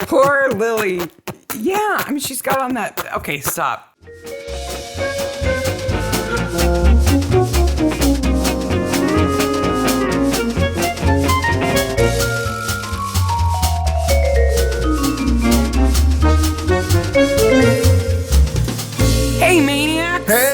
Poor Lily. Yeah, I mean, she's got on that. Okay, stop. Hey, Maniacs. Hey,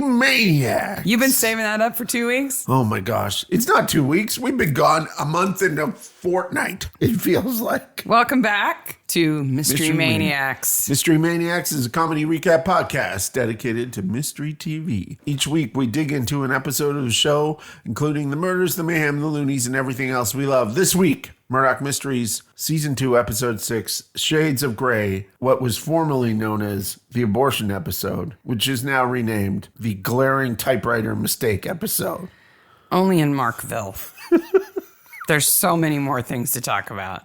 Maniac. You've been saving that up for 2 weeks? Oh my gosh. It's not 2 weeks. We've been gone a month and a fortnight, it feels like. Welcome back to Mystery Maniacs. Mystery Maniacs is a comedy recap podcast dedicated to mystery TV. Each week we dig into an episode of the show, including the murders, the mayhem, the loonies, and everything else we love. This week, Murdoch Mysteries, Season 2, Episode 6, Shades of Grey, what was formerly known as the abortion episode, which is now renamed the glaring typewriter mistake episode. Only in Markville. There's so many more things to talk about.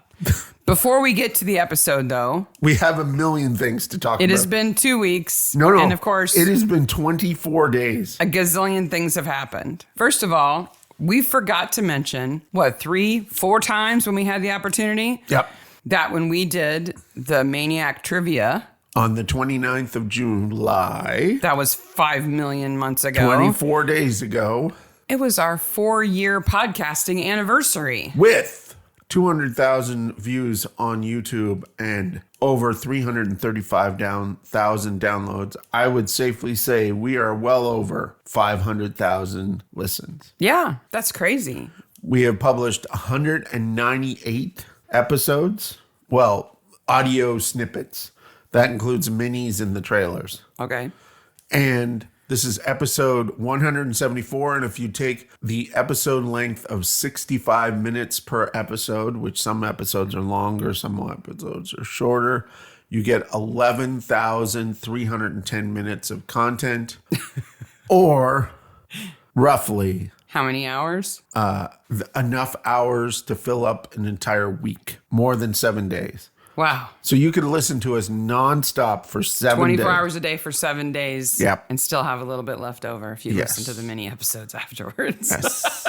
Before we get to the episode, though... We have a million things to talk about. It has been 2 weeks. No. And, of course... It has been 24 days. A gazillion things have happened. First of all... We forgot to mention, 3-4 times when we had the opportunity? Yep. That when we did the Maniac Trivia... On the 29th of July. That was 5 million months ago. 24 days ago. It was our 4-year podcasting anniversary. With 200,000 views on YouTube and over 335,000 downloads. I would safely say we are well over 500,000 listens. Yeah, that's crazy. We have published 198 episodes. Well, audio snippets. That includes minis and the trailers. Okay. And this is episode 174. And if you take the episode length of 65 minutes per episode, which some episodes are longer, some episodes are shorter, you get 11,310 minutes of content or roughly... How many hours? Enough hours to fill up an entire week, more than 7 days. Wow. So you could listen to us nonstop for 7 days. 24 hours a day for 7 days. Yep. And still have a little bit left over if you listen to the mini episodes afterwards. Yes.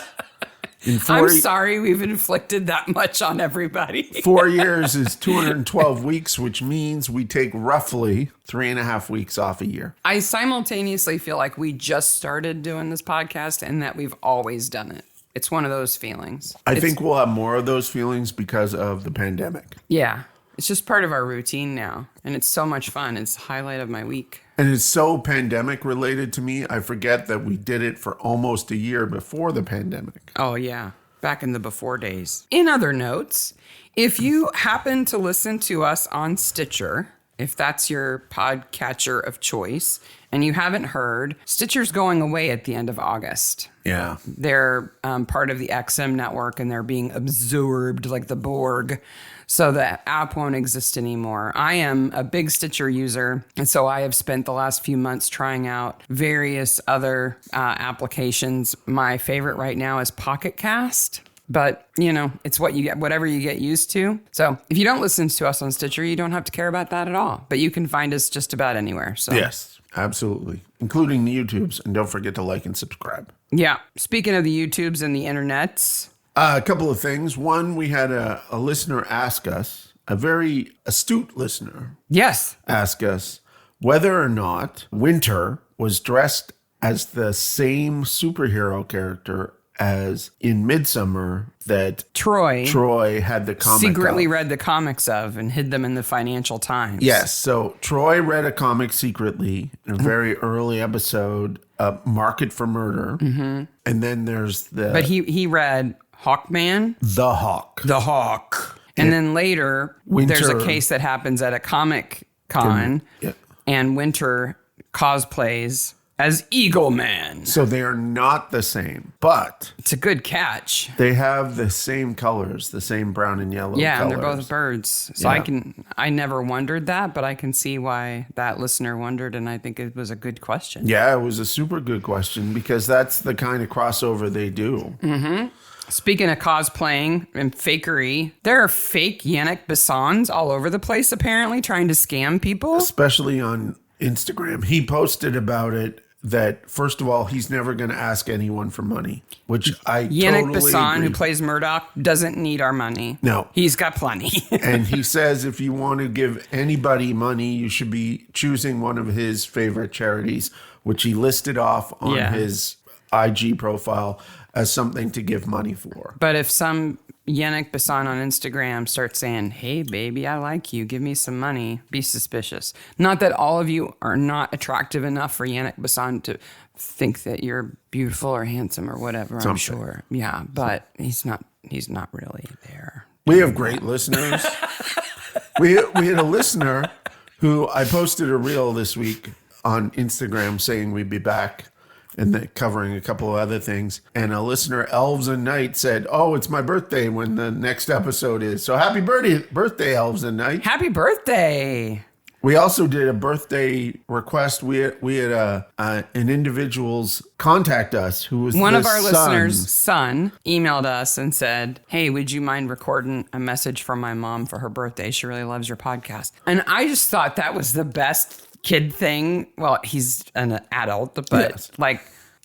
I'm sorry we've inflicted that much on everybody. 4 years is 212 weeks, which means we take roughly 3.5 weeks off a year. I simultaneously feel like we just started doing this podcast and that we've always done it. It's one of those feelings. I think we'll have more of those feelings because of the pandemic. Yeah. It's just part of our routine now. And it's so much fun. It's the highlight of my week. And it's so pandemic related to me. I forget that we did it for almost a year before the pandemic. Oh, yeah. Back in the before days. In other notes, if you happen to listen to us on Stitcher, if that's your podcatcher of choice, and you haven't heard, Stitcher's going away at the end of August. Yeah. They're part of the XM network, and they're being absorbed like the Borg. So the app won't exist anymore. I am a big Stitcher user, and so I have spent the last few months trying out various other applications. My favorite right now is Pocket Cast, but it's what you get, whatever you get used to. So if you don't listen to us on Stitcher, you don't have to care about that at all. But you can find us just about anywhere. So yes, absolutely, including the YouTubes, and don't forget to like and subscribe. Yeah. Speaking of the YouTubes and the internets. A couple of things. One, we had a listener ask us, a very astute listener. Yes. Ask us whether or not Winter was dressed as the same superhero character as in Midsummer that Troy had the comic secretly of. read the comics of and hid them in the Financial Times. Yes. So Troy read a comic secretly in a very early episode, Market for Murder. Mm-hmm. And then there's But he read Hawkman. The Hawk. And then later, Winter, there's a case that happens at a Comic Con, and Winter cosplays as Eagle Man. So they are not the same, but... It's a good catch. They have the same colors, the same brown and yellow Yeah, colors. and they're both birds. So I never wondered that, but I can see why that listener wondered, and I think it was a good question. Yeah, it was a super good question, because that's the kind of crossover they do. Mm-hmm. Speaking of cosplaying and fakery, there are fake Yannick Bissons all over the place, apparently, trying to scam people. Especially on Instagram. He posted about it that, first of all, he's never going to ask anyone for money, which I Yannick totally Bisson, agree. who plays Murdoch, doesn't need our money. No. He's got plenty. And he says if you want to give anybody money, you should be choosing one of his favorite charities, which he listed off on his IG profile as something to give money for. But if some Yannick Bisson on Instagram starts saying, hey, baby, I like you, give me some money, be suspicious. Not that all of you are not attractive enough for Yannick Bisson to think that you're beautiful or handsome or whatever, I'm sure. Yeah, but he's not really there. We have great listeners. we had a listener who I posted a reel this week on Instagram saying we'd be back and covering a couple of other things. And a listener, Elves and Night, said, oh, it's my birthday when the next episode is. So happy birthday, Elves and Night. Happy birthday. We also did a birthday request. We had an individual's contact us who was one of our listeners' son emailed us and said, hey, would you mind recording a message from my mom for her birthday? She really loves your podcast. And I just thought that was the best kid thing. Well, he's an adult, but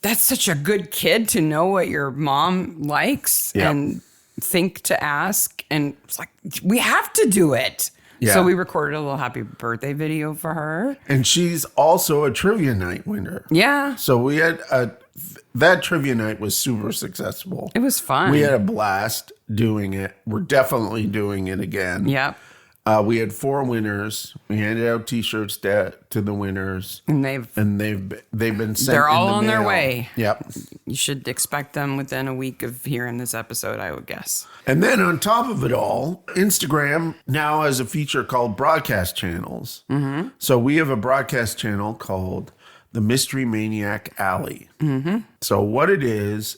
that's such a good kid to know what your mom likes and think to ask. And it's like, we have to do it. Yeah. So we recorded a little happy birthday video for her. And she's also a trivia night winner. Yeah. So we had that trivia night was super successful. It was fun. We had a blast doing it. We're definitely doing it again. Yep. We had 4 winners. We handed out T-shirts to the winners, and they've been sent. They're all on mail. their way. Yep. You should expect them within a week of hearing this episode, I would guess. And then on top of it all, Instagram now has a feature called broadcast channels. Mm-hmm. So we have a broadcast channel called the Mystery Maniac Alley. Mm-hmm. So what it is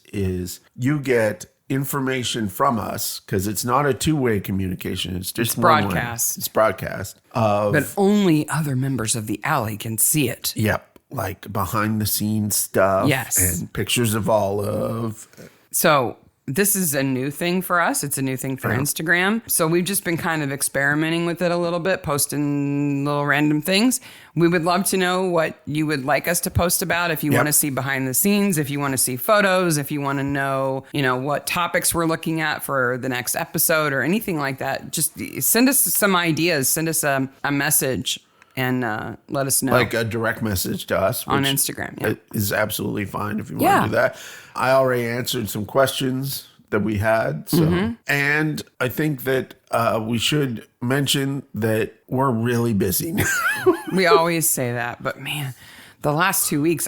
you get information from us, because it's not a two-way communication. It's just broadcast. It's broadcast. But only other members of the alley can see it. Yep. Like behind-the-scenes stuff. Yes. And pictures of Olive. So this is a new thing for us. It's a new thing for Instagram. So we've just been kind of experimenting with it a little bit, posting little random things. We would love to know what you would like us to post about. If you want to see behind the scenes, if you want to see photos, if you want to know, what topics we're looking at for the next episode or anything like that, just send us some ideas. Send us a message and let us know. Like a direct message to us. On Instagram, yeah. It is absolutely fine if you want to do that. I already answered some questions that we had. So, and I think that we should mention that we're really busy now. We always say that, but man, the last 2 weeks,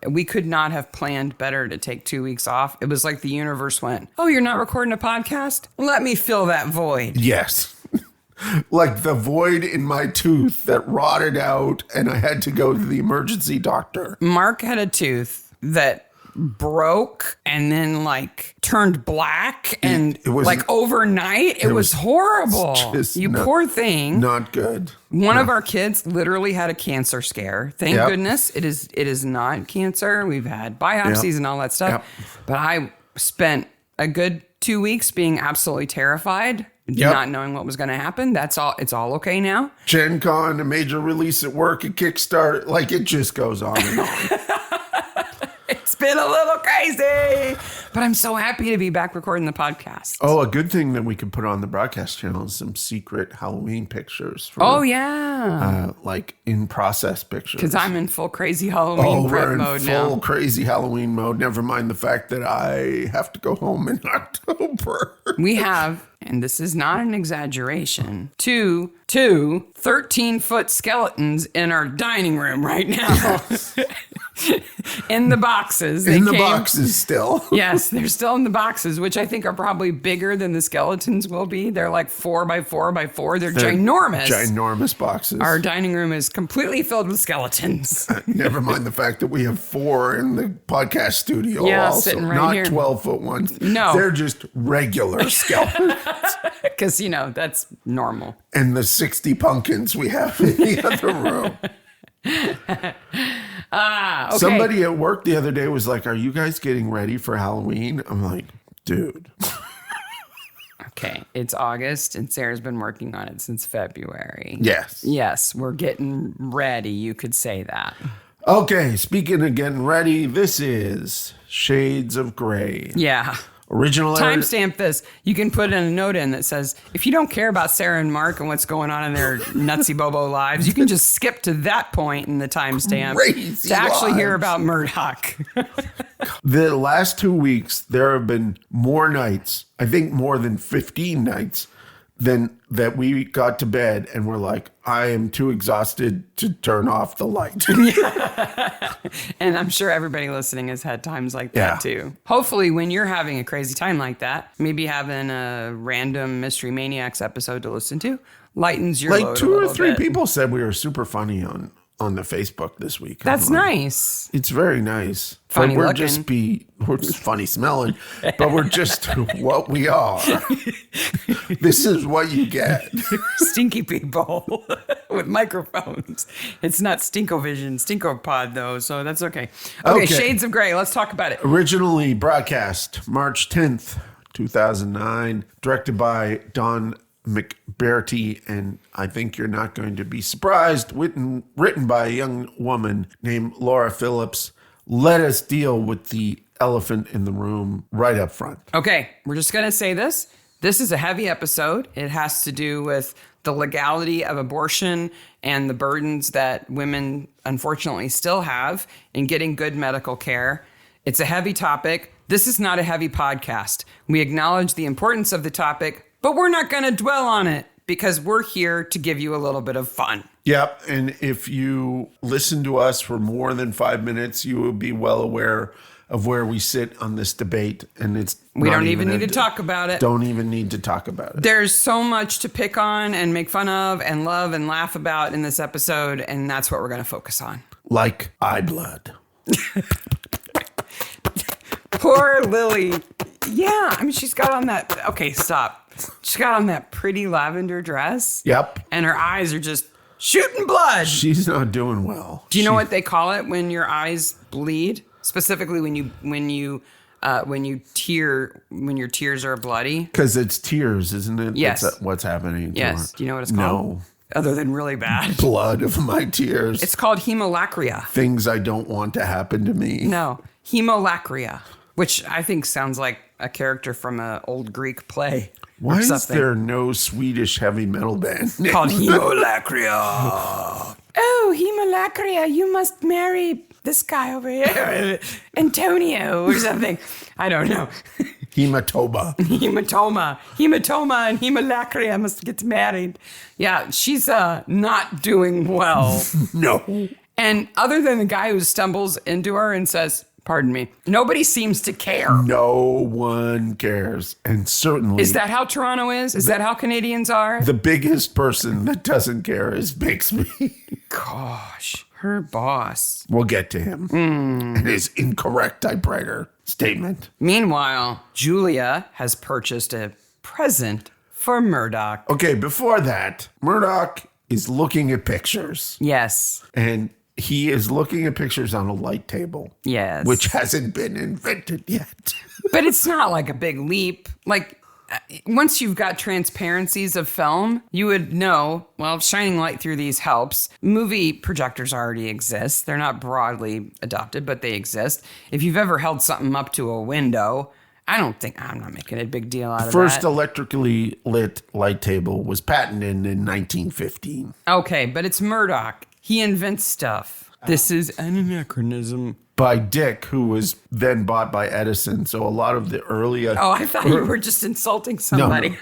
we could not have planned better to take 2 weeks off. It was like the universe went, oh, you're not recording a podcast? Let me fill that void. Yes. Like the void in my tooth that rotted out and I had to go to the emergency doctor. Mark had a tooth that broke and then turned black and it was, overnight. It was horrible. You poor thing. Not good. One of our kids literally had a cancer scare. Thank goodness it is not cancer. We've had biopsies and all that stuff. But I spent a good 2 weeks being absolutely terrified. Not knowing what was going to happen. That's all. It's all okay now. Gen Con, a major release at work, a Kickstarter. It just goes on and on. It's been a little crazy, but I'm so happy to be back recording the podcast. Oh, a good thing that we could put on the broadcast channel is some secret Halloween pictures. For, in process pictures. Because I'm in full crazy Halloween prep mode now. Full crazy Halloween mode. Never mind the fact that I have to go home in October. We have, and this is not an exaggeration, two 13-foot skeletons in our dining room right now. Yes. In the boxes. Boxes still. Yes, they're still in the boxes, which I think are probably bigger than the skeletons will be. They're 4 by 4 by 4. They're ginormous. Ginormous boxes. Our dining room is completely filled with skeletons. Never mind the fact that we have 4 in the podcast studio. Yeah, also. sitting right Not here. 12-foot ones. No. They're just regular skeletons. Because, that's normal. And the 60 pumpkins we have in the other room. Okay. Somebody at work the other day was like, are you guys getting ready for Halloween? I'm like, dude. Okay, it's August and Sarah's been working on it since February. Yes. Yes, we're getting ready. You could say that. Okay, speaking of getting ready, this is Shades of Grey. Yeah. Original Timestamp this. You can put in a note in that says, if you don't care about Sarah and Mark and what's going on in their nutsy bobo lives, you can just skip to that point in the timestamp to actually hear about Murdoch. The last 2 weeks, there have been more nights, I think more than 15 nights, than that we got to bed and we're like, I am too exhausted to turn off the light. And I'm sure everybody listening has had times like that too. Hopefully when you're having a crazy time like that, maybe having a random Mystery Maniacs episode to listen to lightens your load Like 2 or 3 bit. people said we were super funny on the Facebook this week. That's nice. It's very nice. Funny but looking. We're just funny smelling, but we're just what we are. This is what you get. Stinky people with microphones. It's not Stinkovision, Stinkopod though, so that's okay. Okay, Shades of Grey. Let's talk about it. Originally broadcast March 10th, 2009, directed by Don McBerty, and I think you're not going to be surprised, written by a young woman named Laura Phillips. Let us deal with the elephant in the room right up front. Okay, we're just going to say this. This is a heavy episode. It has to do with the legality of abortion and the burdens that women unfortunately still have in getting good medical care. It's a heavy topic. This is not a heavy podcast. We acknowledge the importance of the topic, but we're not going to dwell on it because we're here to give you a little bit of fun. Yep. And if you listen to us for more than 5 minutes, you will be well aware of where we sit on this debate. And we don't even need to talk about it. Don't even need to talk about it. There's so much to pick on and make fun of and love and laugh about in this episode. And that's what we're going to focus on. Like eye blood. Poor Lily. Yeah. I mean, she's got on that. Okay, stop. She's got on that pretty lavender dress. Yep. And her eyes are just shooting blood. She's not doing well. Do you know what they call it when your eyes bleed? Specifically when your tears are bloody? Because it's tears, isn't it? Yes. That's what's happening. Yes. Do you know what it's called? No. Other than really bad. Blood of my tears. It's called hemolacria. Things I don't want to happen to me. No. Hemolacria. Which I think sounds like a character from an old Greek play. Why is there no Swedish heavy metal band called Hemolacria? Oh, Hemolacria, you must marry this guy over here, Antonio or something. I don't know. Hematoma and Hemolacria must get married. Yeah, she's not doing well. No. And other than the guy who stumbles into her and says, pardon me, nobody seems to care. No one cares. And certainly... Is that how Toronto is? Is that how Canadians are? The biggest person that doesn't care is Bixby. Gosh, her boss. We'll get to him. And his incorrect typewriter statement. Meanwhile, Julia has purchased a present for Murdoch. Okay, before that, Murdoch is looking at pictures. Yes. And he is looking at pictures on a light table. Yes. Which hasn't been invented yet. But it's not like a big leap. Like, once you've got transparencies of film, you would know, well, shining light through these helps. Movie projectors already exist. They're not broadly adopted, but they exist. If you've ever held something up to a window, I'm not making a big deal out of that. First electrically lit light table was patented in 1915. Okay, but it's Murdoch. He invents stuff. This is an anachronism. By Dick, who was then bought by Edison. So a lot of the early... Oh, I thought you were just insulting somebody.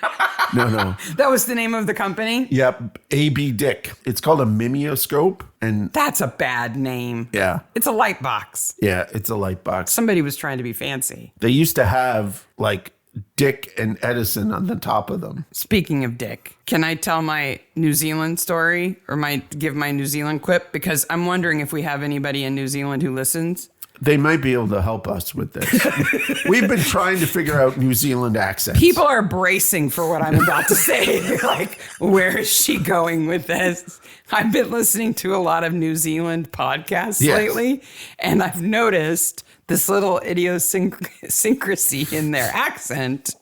No. That was the name of the company? Yep, A.B. Dick. It's called a mimeoscope. And that's a bad name. Yeah. It's a light box. Yeah, it's a light box. Somebody was trying to be fancy. They used to have, like, Dick and Edison on the top of them. Speaking of Dick, can I tell my New Zealand story or give my New Zealand quip? Because I'm wondering if we have anybody in New Zealand who listens. They might be able to help us with this. We've been trying to figure out New Zealand accents. People are bracing for what I'm about to say. They're like, where is she going with this? I've been listening to a lot of New Zealand podcasts lately, and I've noticed this little idiosyncrasy in their accent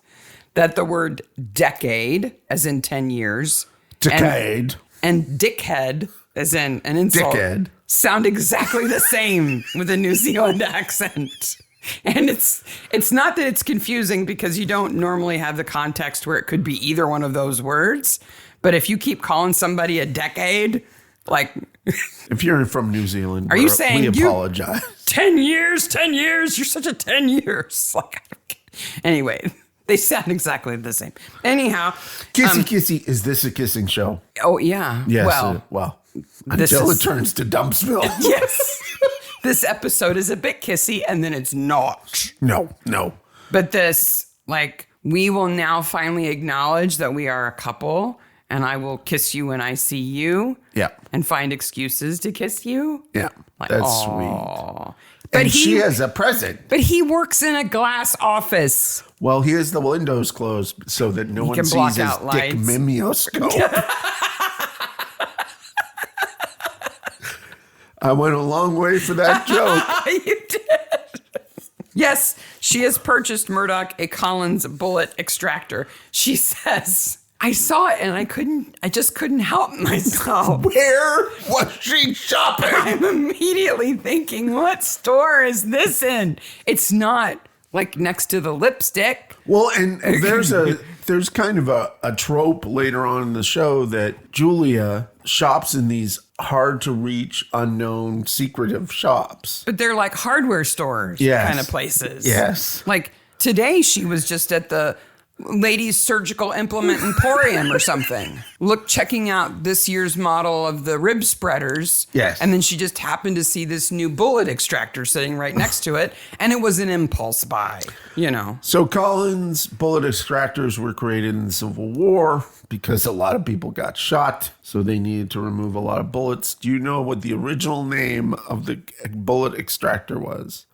that the word decade, as in 10 years, decade, and dickhead as in an insult, Dickhead. sound exactly the same with a New Zealand accent. And it's not that it's confusing because you don't normally have the context where it could be either one of those words. But if you keep calling somebody a decade, like... If you're from New Zealand, are you saying we apologize. 10 years, you're such a 10 years. Like, anyway, they sound exactly the same. Anyhow. Kissy. Is this a kissing show? Oh, yeah. Yes. Well, until it turns to Dumpsville. Yes. This episode is a bit kissy, and then it's not. No. But this, like, we will now finally acknowledge that we are a couple, and I will kiss you when I see you. Yeah. And find excuses to kiss you. Yeah. Like, that's sweet. But she has a present. But he works in a glass office. Well, he has the windows closed so that no one sees his dick mimeoscope. I went a long way for that joke. You did. Yes, she has purchased Murdoch a Collins bullet extractor. She says, I saw it and I just couldn't help myself. Where was she shopping? I'm immediately thinking, what store is this in? It's not like next to the lipstick. Well, and there's kind of a trope later on in the show that Julia shops in these hard to reach, unknown, secretive shops. But they're like hardware stores kind of places. Yes. Like today she was just at the Ladies Surgical Implement Emporium or something. Checking out this year's model of the rib spreaders. Yes. And then she just happened to see this new bullet extractor sitting right next to it. And it was an impulse buy, you know. So Collins bullet extractors were created in the Civil War because a lot of people got shot. So they needed to remove a lot of bullets. Do you know what the original name of the bullet extractor was?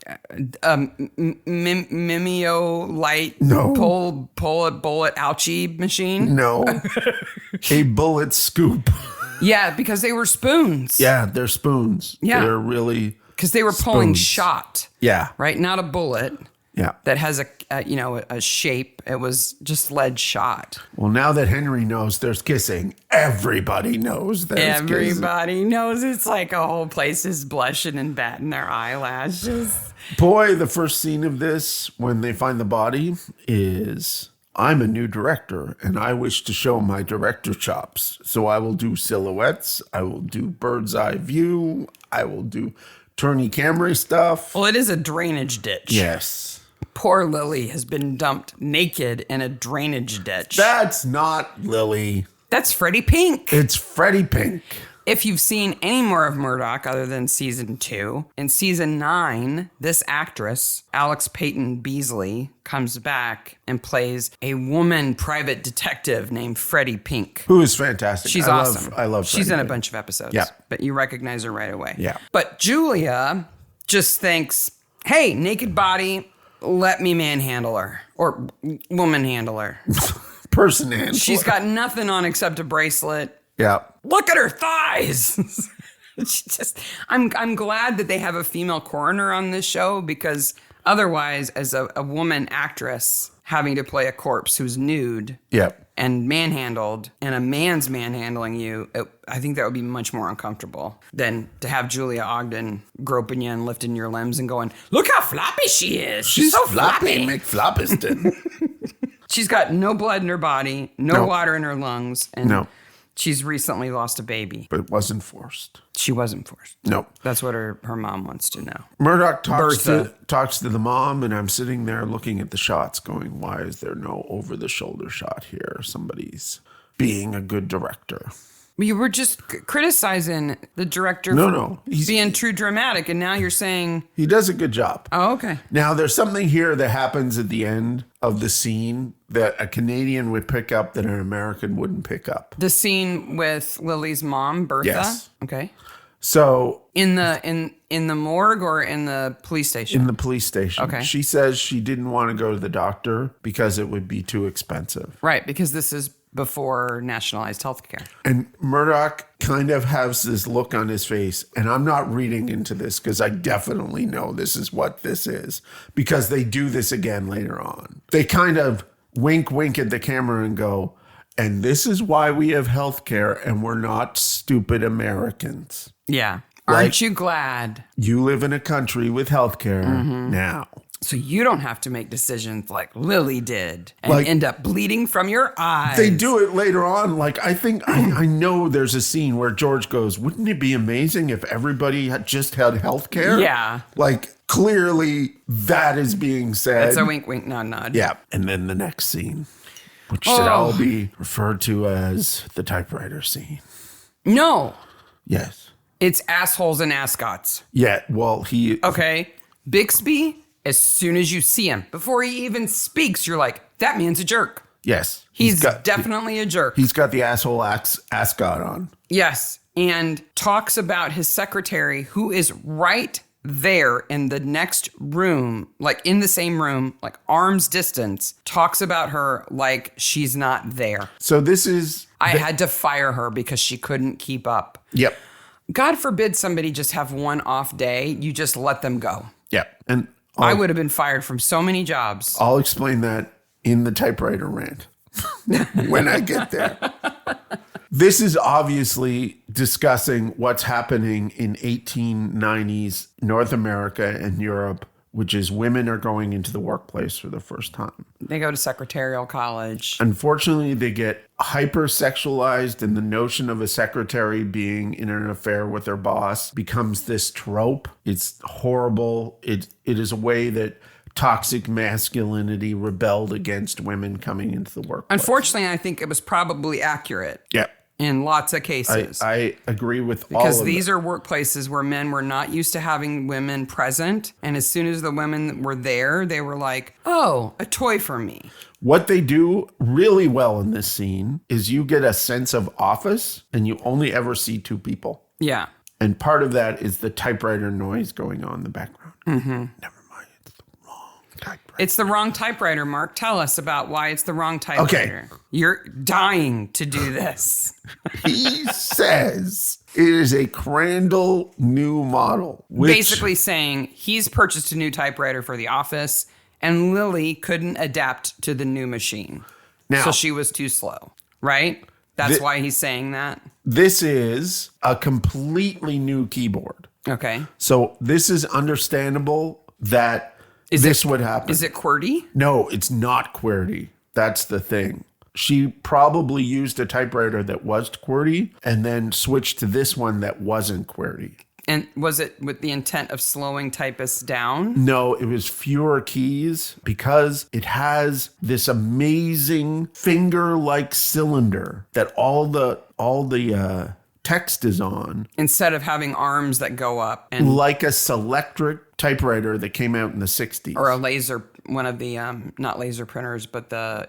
Mimeo light. No. Pull a bullet ouchie machine. No. A bullet scoop. Yeah, because they were spoons. Yeah, they're spoons. Yeah. They're really because they were pulling spoons. Shot. Yeah. Right? Not a bullet. Yeah. That has a shape. It was just lead shot. Well, now that Henry knows there's kissing, everybody knows there's kissing. Everybody knows it's like a whole place is blushing and batting their eyelashes. Boy, the first scene of this, when they find the body, is I'm a new director and I wish to show my director chops. So I will do silhouettes. I will do bird's eye view. I will do turny camera stuff. Well, it is a drainage ditch. Yes. Poor Lily has been dumped naked in a drainage ditch. That's not Lily. That's Freddie Pink. It's Freddie Pink. If you've seen any more of Murdoch other than season 2, in season 9, this actress, Alex Peyton Beasley, comes back and plays a woman private detective named Freddie Pink. Who is fantastic. She's awesome. I love She's Freddie in a Pink. bunch of episodes. Yeah. But you recognize her right away. Yeah. But Julia just thinks, hey, naked body, let me manhandle her. Or woman handle her. Person handler. She's got nothing on except a bracelet. Yeah. Look at her thighs. I'm glad that they have a female coroner on this show because otherwise, as a woman actress having to play a corpse who's nude and manhandled, and a man's manhandling you, I think that would be much more uncomfortable than to have Julia Ogden groping you and lifting your limbs and going, look how floppy she is. She's so floppy McFloppiston. She's got no blood in her body, no water in her lungs, and she's recently lost a baby. But it wasn't forced. She wasn't forced. No. That's what her mom wants to know. Murdoch talks to the mom, and I'm sitting there looking at the shots going, why is there no over-the-shoulder shot here? Somebody's being a good director. You were just criticizing the director for being too dramatic, and now you're saying... He does a good job. Oh, okay. Now, there's something here that happens at the end of the scene that a Canadian would pick up that an American wouldn't pick up. The scene with Lily's mom, Bertha? Yes. Okay. So... In the morgue or in the police station? In the police station. Okay. She says she didn't want to go to the doctor because it would be too expensive. Right, because this is before nationalized health care. And Murdoch kind of has this look on his face, and I'm not reading into this because I definitely know this is what this is, because they do this again later on. They kind of wink at the camera and go, And this is why we have healthcare and we're not stupid Americans. Yeah. Like, aren't you glad? You live in a country with healthcare now. So you don't have to make decisions like Lily did and Like- end up bleeding from your eyes. They do it later on. Like, I think, I know there's a scene where George goes, wouldn't it be amazing if everybody had just had healthcare? Yeah. Like, clearly that is being said. It's a wink, wink, nod, nod. Yeah. And then the next scene, which should all be referred to as the typewriter scene. No, Yes. it's assholes and ascots. Yeah. Well, Okay. Bixby, as soon as you see him, before he even speaks, you're like, that man's a jerk. yes. He's definitely a jerk. He's got the asshole ascot on. Yes. And talks about his secretary, who is right there in the next room, like in the same room, like arm's distance, talks about her like she's not there. So this is... I had to fire her because she couldn't keep up. Yep. God forbid somebody just have one off day. You just let them go. Yep. And I would have been fired from so many jobs. I'll explain that in the typewriter rant when I get there. This is obviously discussing what's happening in 1890s North America and Europe, which is women are going into the workplace for the first time. They go to secretarial college. Unfortunately, they get hypersexualized, and the notion of a secretary being in an affair with their boss becomes this trope. It's horrible. It is a way that toxic masculinity rebelled against women coming into the workplace. Unfortunately, I think it was probably accurate. Yeah. In lots of cases. I agree with all of because these are workplaces where men were not used to having women present. And as soon as the women were there, they were like, oh, a toy for me. What they do really well in this scene is you get a sense of office and you only ever see two people. Yeah. And part of that is the typewriter noise going on in the background. Mm-hmm. Never mind. It's the wrong typewriter. It's the wrong typewriter, Mark. Tell us about why it's the wrong typewriter. Okay. You're dying to do this. He says it is a Candall New Model. Which, Basically saying he's purchased a new typewriter for the office and Lily couldn't adapt to the new machine. Now, so she was too slow, right? That's why he's saying that? This is a completely new keyboard. Okay. So this is understandable that this would happen. Is it QWERTY? No, it's not QWERTY. That's the thing. She probably used a typewriter that was QWERTY and then switched to this one that wasn't QWERTY. And was it with the intent of slowing typists down? No, it was fewer keys because it has this amazing finger-like cylinder that all the text is on. Instead of having arms that go up and Like a Selectric typewriter that came out in the 60s. or a laser, one of the not laser printers, but the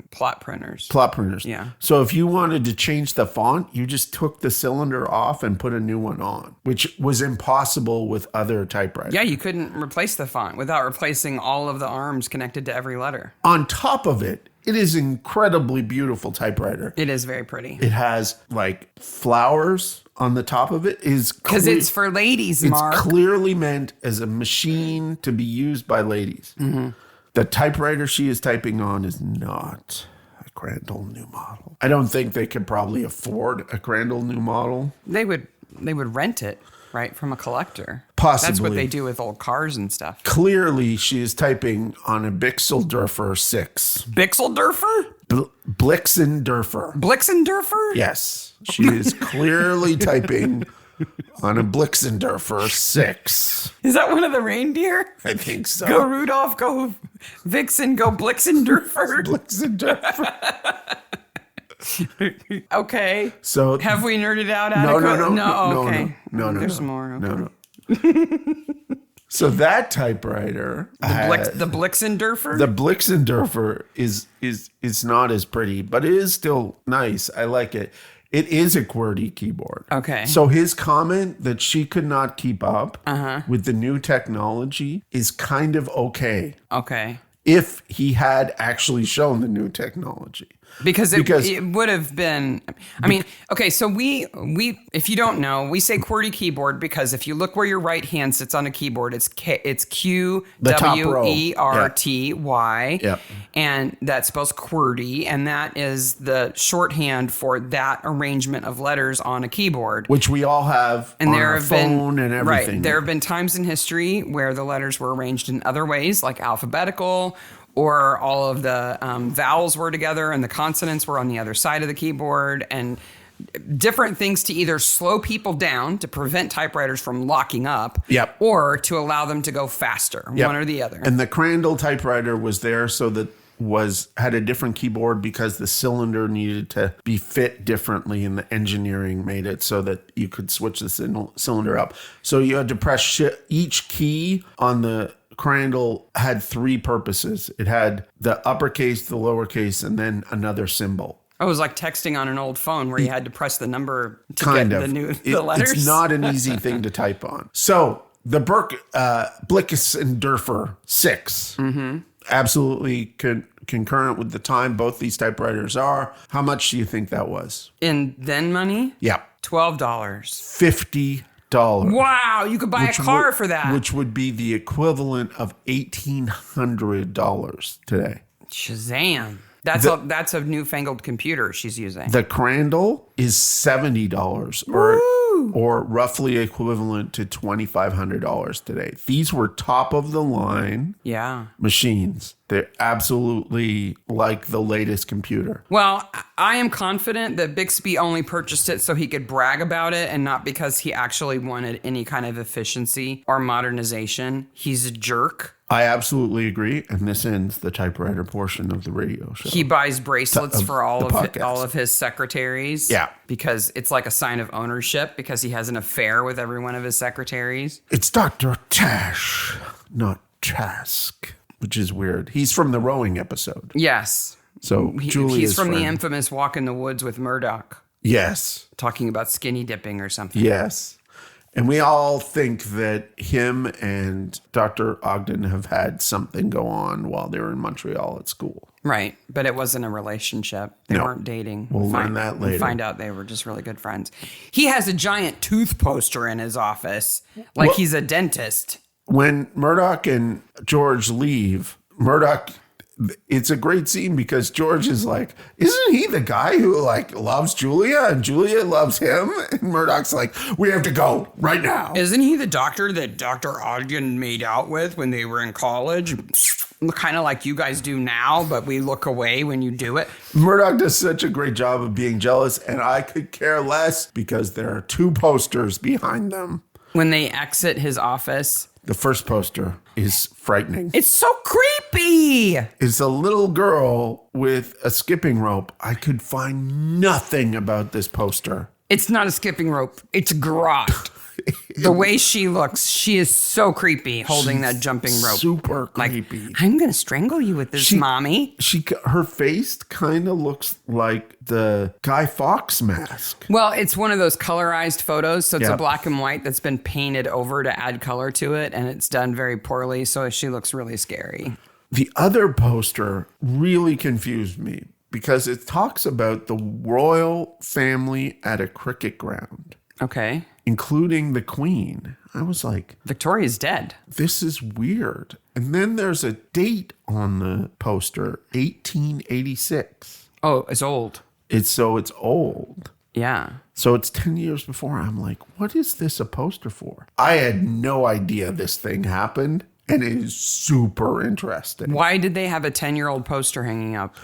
plot printers. Plot printers. Yeah. So if you wanted to change the font, you just took the cylinder off and put a new one on, which was impossible with other typewriters. Yeah, you couldn't replace the font without replacing all of the arms connected to every letter. On top of it, it is an incredibly beautiful typewriter. It is very pretty. It has like flowers on the top of it. Because it's for ladies, Mark. It's clearly meant as a machine to be used by ladies. Mm-hmm. The typewriter she is typing on is not a Candall New Model. I don't think they could probably afford a Candall New Model. They would rent it, right, from a collector. Possibly. That's what they do with old cars and stuff. Clearly, she is typing on a Blickensderfer 6. Blickensderfer? Blickensderfer. Blickensderfer? Yes. She is clearly typing on a Blickensderfer 6. Is that one of the reindeer? I think so. Go Rudolph, go Vixen, go Blickensderfer. Blickensderfer. Okay. So have we nerded out? No. Okay. No. There's more. Okay. No. So that typewriter, The Blickensderfer. the Blickensderfer is not as pretty, but it is still nice. I like it. It is a QWERTY keyboard. Okay. So his comment that she could not keep up with the new technology is kind of okay. Okay. if he had actually shown the new technology. Because it would have been, I mean, okay, so we if you don't know, we say QWERTY keyboard because if you look where your right hand sits on a keyboard, it's QWERTY, Yep. and that spells QWERTY, and that is the shorthand for that arrangement of letters on a keyboard. Which we all have on our phone and everything. Right, there have been times in history where the letters were arranged in other ways, like alphabetical, or all of the vowels were together and the consonants were on the other side of the keyboard, and different things to either slow people down to prevent typewriters from locking up, Yep. or to allow them to go faster, Yep. one or the other. And the Candall typewriter was there so that had a different keyboard because the cylinder needed to be fit differently, and the engineering made it so that you could switch the cylinder up. So you had to press each key on the Candall had three purposes. It had the uppercase, the lowercase, and then another symbol. It was like texting on an old phone where you had to press the number to Kind get of. the letters. It's not an easy thing to type on. So the Blickensderfer 6, absolutely concurrent with the time both these typewriters are. How much do you think that was? In then money? Yeah. $12. $50. Wow, you could buy a car for that. Which would be the equivalent of $1,800 today. Shazam. That's a newfangled computer she's using. The Candall is $70 or roughly equivalent to $2,500 today. These were top of the line machines. They're absolutely like the latest computer. Well, I am confident that Bixby only purchased it so he could brag about it and not because he actually wanted any kind of efficiency or modernization. He's a jerk. I absolutely agree, and this ends the typewriter portion of the radio show. He buys bracelets for all podcast. of his secretaries. Yeah. Because it's like a sign of ownership because he has an affair with every one of his secretaries. It's Dr. Tash, not Task, which is weird. He's from the rowing episode. Yes. So Julia's he's from friend. the infamous Walk in the Woods with Murdoch. Yes. Talking about skinny dipping or something. Yes. And we all think that him and Dr. Ogden have had something go on while they were in Montreal at school. Right. But it wasn't a relationship. They weren't dating. We'll learn that later. We'll find out they were just really good friends. He has a giant tooth poster in his office, like he's a dentist. When Murdoch and George leave, Murdoch, it's a great scene because George is like, isn't he the guy who like loves Julia and Julia loves him? And Murdoch's like, we have to go right now. Isn't he the doctor that Dr. Ogden made out with when they were in college? Kind of like you guys do now, but we look away when you do it. Murdoch does such a great job of being jealous, and I could care less because there are two posters behind them. When they exit his office. The first poster is frightening. It's so creepy. It's a little girl with a skipping rope. I could find nothing about this poster. It's not a skipping rope. It's a garrote. The way she looks, she is so creepy holding that jumping rope. Super creepy. Like, I'm going to strangle you with this, mommy. Her face kind of looks like the Guy Fawkes mask. Well, it's one of those colorized photos. So it's a black and white that's been painted over to add color to it. And it's done very poorly. So she looks really scary. The other poster really confused me because it talks about the royal family at a cricket ground. Okay. Including the Queen. I was like, Victoria's dead. This is weird. And then there's a date on the poster, 1886. Oh, it's old. It's old. Yeah. So it's 10 years before. I'm like, what is this a poster for? I had no idea this thing happened, and it is super interesting. Why did they have a 10-year-old poster hanging up?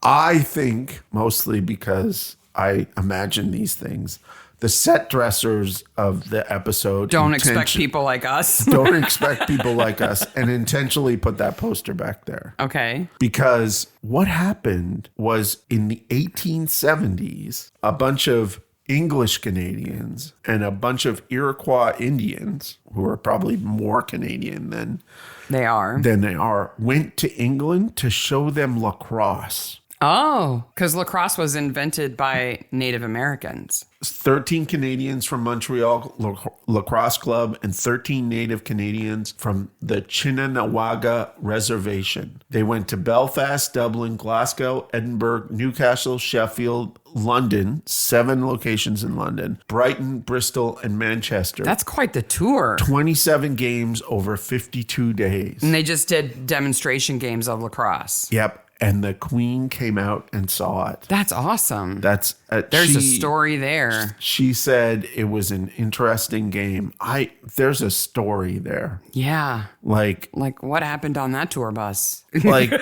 I think mostly because I imagine these things. The set dressers of the episode don't expect people like us. Don't expect people like us and intentionally put that poster back there. Okay. Because what happened was in the 1870s, a bunch of English Canadians and a bunch of Iroquois Indians, who are probably more Canadian than they are, went to England to show them lacrosse. Oh, because lacrosse was invented by Native Americans. 13 Canadians from Montreal Lacrosse Club and 13 Native Canadians from the Chinanawaga Reservation. They went to Belfast, Dublin, Glasgow, Edinburgh, Newcastle, Sheffield, London, 7 locations in London, Brighton, Bristol, and Manchester. That's quite the tour. 27 games over 52 days. And they just did demonstration games of lacrosse. Yep. And the Queen came out and saw it. That's awesome. There's a story there. She said it was an interesting game. There's a story there. Yeah. Like what happened on that tour bus? Like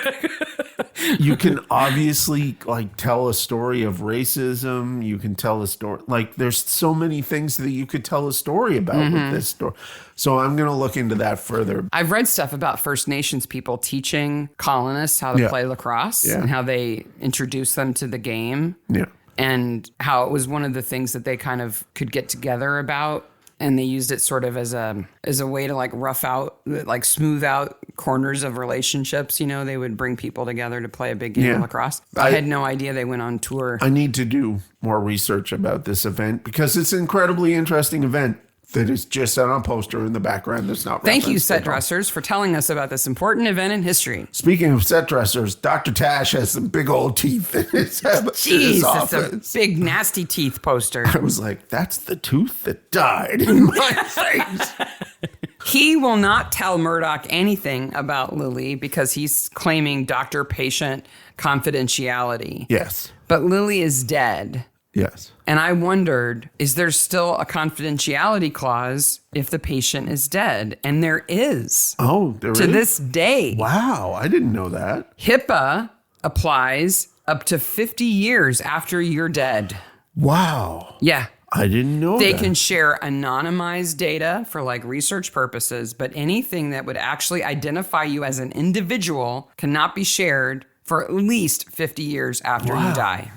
you can obviously tell a story of racism. You can tell a story. There's so many things that you could tell a story about with this story. So I'm going to look into that further. I've read stuff about First Nations people teaching colonists how to play lacrosse and how they introduced them to the game. Yeah. And how it was one of the things that they kind of could get together about. And they used it sort of as a way to rough out, smooth out corners of relationships. You know, they would bring people together to play a big game of lacrosse. I had no idea they went on tour. I need to do more research about this event because it's an incredibly interesting event that is just on a poster in the background that's not Thank you, referenced set at all. dressers, for telling us about this important event in history. Speaking of set dressers, Dr. Tash has some big old teeth in his office. It's a big, nasty teeth poster. I was like, that's the tooth that died in my face. He will not tell Murdoch anything about Lily because he's claiming doctor-patient confidentiality. Yes. But Lily is dead. Yes. And I wondered, is there still a confidentiality clause if the patient is dead? And there is. Oh, there is? To this day. Wow, I didn't know that. HIPAA applies up to 50 years after you're dead. Wow. Yeah. I didn't know They that. can share anonymized data for research purposes, but anything that would actually identify you as an individual cannot be shared for at least 50 years after you die.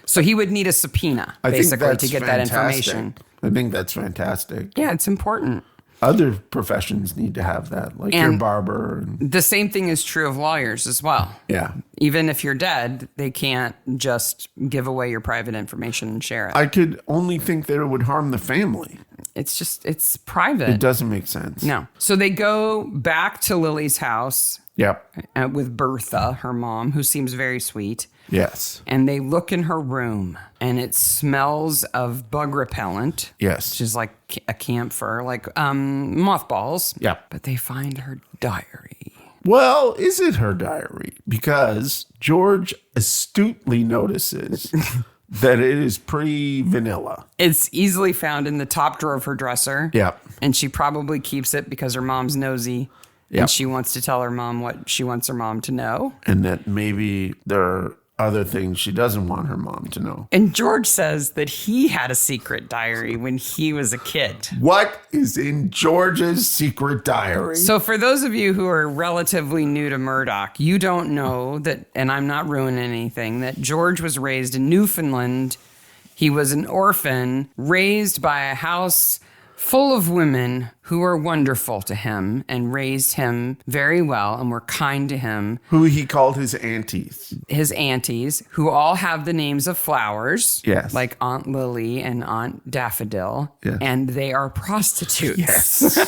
So he would need a subpoena, basically, to get that information. I think that's fantastic. Yeah, it's important. Other professions need to have that, like your barber. The same thing is true of lawyers as well. Yeah. Even if you're dead, they can't just give away your private information and share it. I could only think that it would harm the family. It's private. It doesn't make sense. No. So they go back to Lily's house. Yep. With Bertha, her mom, who seems very sweet. Yes. And they look in her room, and it smells of bug repellent. Yes. Which is like a camphor, mothballs. Yep. But they find her diary. Well, is it her diary? Because George astutely notices that it is pretty vanilla. It's easily found in the top drawer of her dresser. Yep. And she probably keeps it because her mom's nosy. Yep. And she wants to tell her mom what she wants her mom to know. And that maybe there are other things she doesn't want her mom to know. And George says that he had a secret diary when he was a kid. What is in George's secret diary? So for those of you who are relatively new to Murdoch, you don't know that, and I'm not ruining anything, that George was raised in Newfoundland. He was an orphan raised by a house full of women who were wonderful to him and raised him very well and were kind to him. Who he called his aunties. His aunties, who all have the names of flowers. Yes. Like Aunt Lily and Aunt Daffodil. Yes. And they are prostitutes. Yes.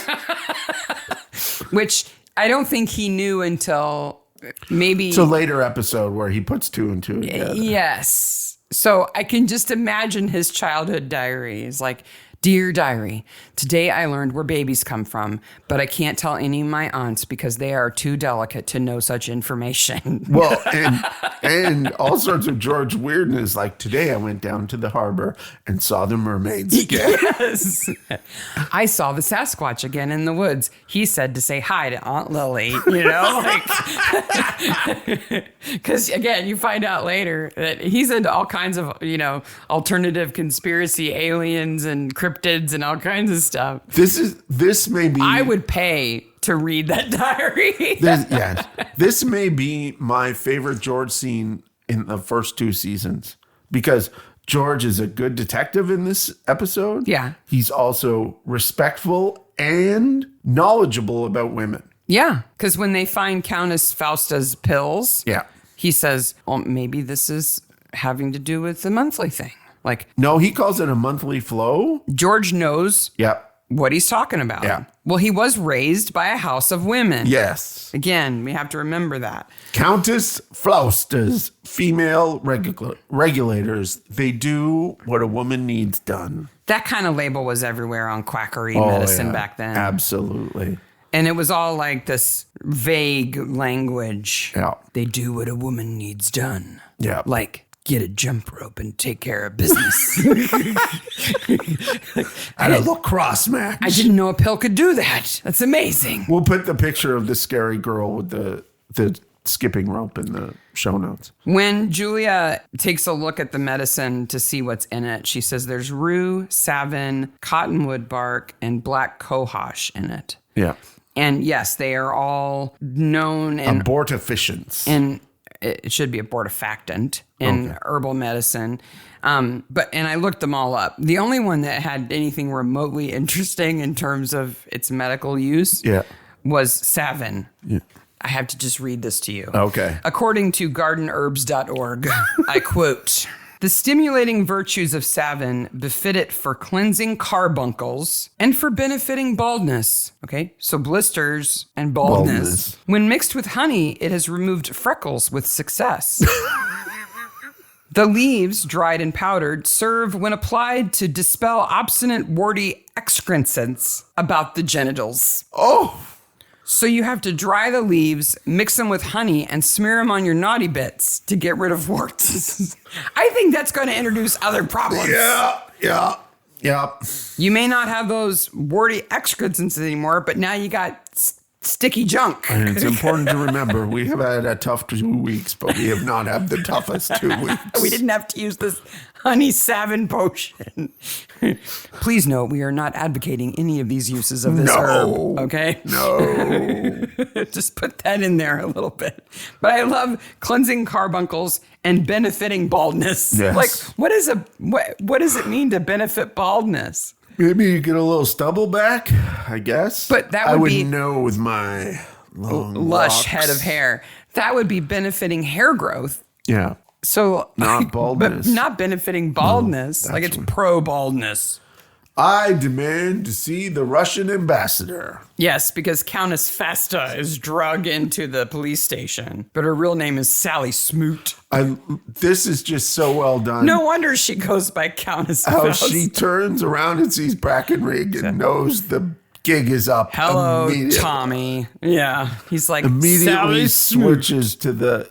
Which I don't think he knew until maybe... It's a later episode where he puts 2 and 2 together. Yes. So I can just imagine his childhood diary. It's like, Dear Diary, today I learned where babies come from, but I can't tell any of my aunts because they are too delicate to know such information. Well, and all sorts of George weirdness. Like today I went down to the harbor and saw the mermaids again. Yes. I saw the Sasquatch again in the woods. He said to say hi to Aunt Lily, because again, you find out later that he's into all kinds of, alternative conspiracy aliens and cryptids and all kinds of stuff. This may be... I would pay to read that diary. This may be my favorite George scene in the first 2 seasons because George is a good detective in this episode. Yeah. He's also respectful and knowledgeable about women. Yeah, because when they find Countess Fausta's pills, He says, well, maybe this is having to do with the monthly thing. Like, No, he calls it a monthly flow. George knows what he's talking about. Yeah. Well, he was raised by a house of women. Yes. Again, we have to remember that. Countess Faustas, female regulators. They do what a woman needs done. That kind of label was everywhere on quackery medicine back then. Absolutely. And it was all like this vague language. Yeah. They do what a woman needs done. Yeah. Like, get a jump rope and take care of business. At a lacrosse match. I didn't know a pill could do that. That's amazing. We'll put the picture of the scary girl with the skipping rope in the show notes. When Julia takes a look at the medicine to see what's in it, she says there's rue, savin, cottonwood bark, and black cohosh in it. Yeah. And yes, they are all known in Abortifacients. and it should be abortifactant in herbal medicine. But I looked them all up. The only one that had anything remotely interesting in terms of its medical use was savin. Yeah. I have to just read this to you. Okay. According to gardenherbs.org, I quote, the stimulating virtues of savin befit it for cleansing carbuncles and for benefiting baldness. Okay, so blisters and baldness. When mixed with honey, it has removed freckles with success. The leaves, dried and powdered, serve when applied to dispel obstinate warty excrescence about the genitals. Oh! So you have to dry the leaves, mix them with honey, and smear them on your naughty bits to get rid of warts. I think that's going to introduce other problems. Yeah. You may not have those warty excrescences anymore, but now you got sticky junk. And it's important to remember, we have had a tough 2 weeks, but we have not had the toughest 2 weeks. We didn't have to use this honey savin potion. Please note, we are not advocating any of these uses of this herb, okay? No. Just put that in there a little bit. But I love cleansing carbuncles and benefiting baldness. Yes. Like, what does it mean to benefit baldness? Maybe you get a little stubble back, I guess. But that I would would be know with my long lush locks. head of hair. That would be benefiting hair growth. Yeah. So Not baldness. But not benefiting baldness. No, like it's right. pro baldness. I demand to see the Russian ambassador. Yes, because Countess Fasta is drug into the police station, but her real name is Sally Smoot. This is just so well done. No wonder she goes by Countess How Fasta. she turns around and sees Brackenrig and knows the gig is up. Hello, immediately. Tommy. Yeah, he's like Immediately Sally Smoot. switches to the...